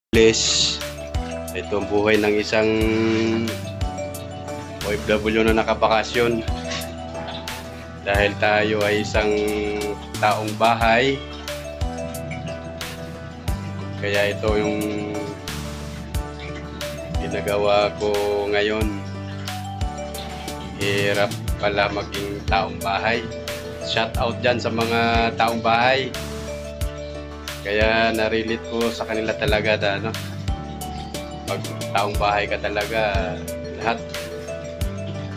Please, ito ang buhay ng isang OFW na nakabakasyon. Dahil tayo ay isang taong bahay, kaya ito yung ginagawa ko ngayon. Hirap pala maging taong bahay. Shout out dyan sa mga taong bahay. Kaya narelate ko sa kanila talaga na ano, pag taong bahay ka talaga, lahat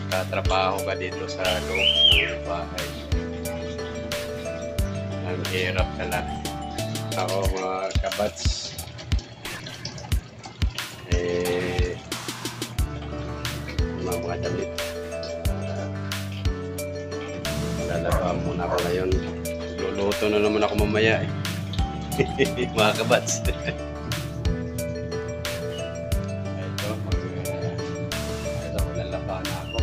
katrabaho ka dito sa loob ng bahay. Ang hirap talaga. Ako mga kabats, mga damit. Lalaba muna ako ngayon. Luluto na naman ako mamaya eh. Mga kabats. Ito, lalaba na ako.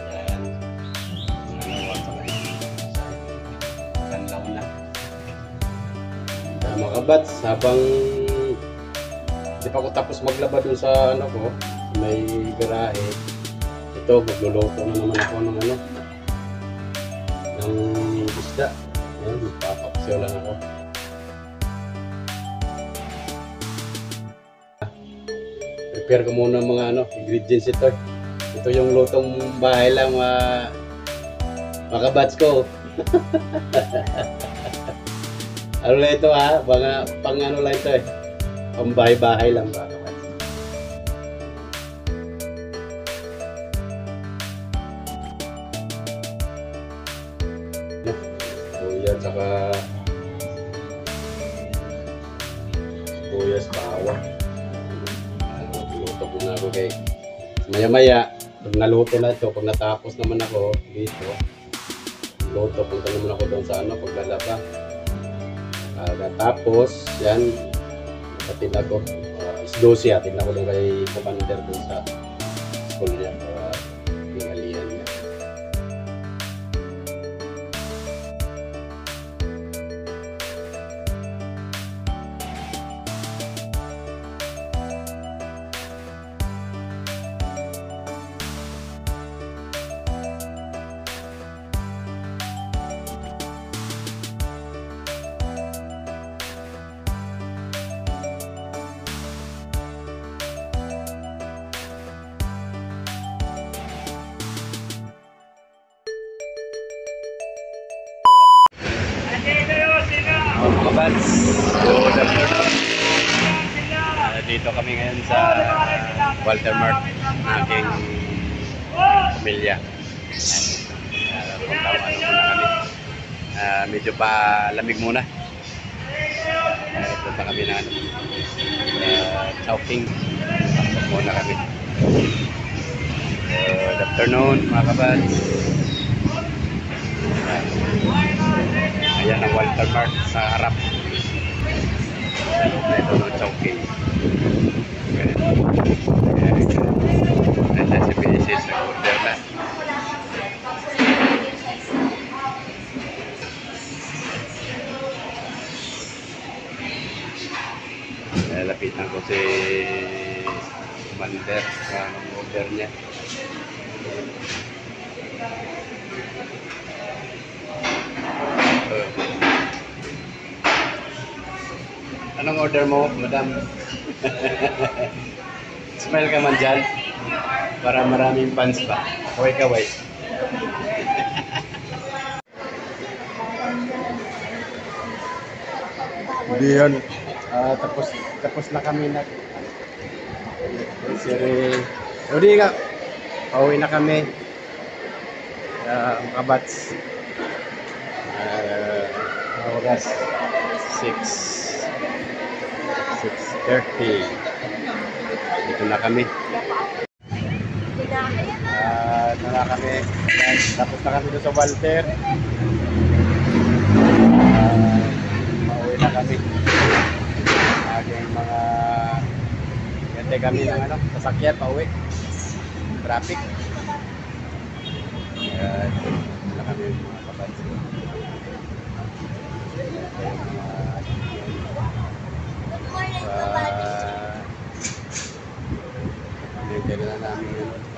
Ayan. Nanawa sa kayo. Kanlaw na. Mga kabats, habang hindi pa ako tapos maglaba dun sa ano ko, may garahe. Ito, magluluto na naman ako ng ano, ng isda. Ayan, magpapaksiyo lang ako. Prepare ko muna mga ano, ingredients ito. Ito yung lutong bahay lang mga kabats ko. Ano lang ito ha? Pang ano lang ito eh. Pang bahay-bahay lang mga kabats. Yan, saka sibuyas, bawang. Luto ko na ako kay maya-maya, pag naluto na ito, pag natapos naman ako dito, luto, punta naman ako doon sa ano, paglalaba. Tapos, yan, atin ako, isdosi, atin ako doon kay commander doon sa school niya, para ingalihan niya. Kabats, dito kami ngayon sa Walter Mart, aking pamilya. Medyo pa lamig muna. Punta kami na Chowking. Pasok muna kami. Good afternoon mga kabats. Ayan ang Walter Mart sa harap. Ito no Chowking. Nandiyan si Pieces na order na. Lapitan ko si Commander sa order niya. Anong order mo, madam? Smile ka man dyan. Para maraming fans pa. Kaway-kaway. Hindi yun. Tapos na kami na. Hindi nga. Pauwi na kami. Kabats. Oras 6:30. Dito na kami. Tapos na kami doon sa Walter. Pauwi na kami. Aking mga gante kami ng ano, sasakyan pauwi. Traffic. Dito na kami mga kabats. printer na namin yan.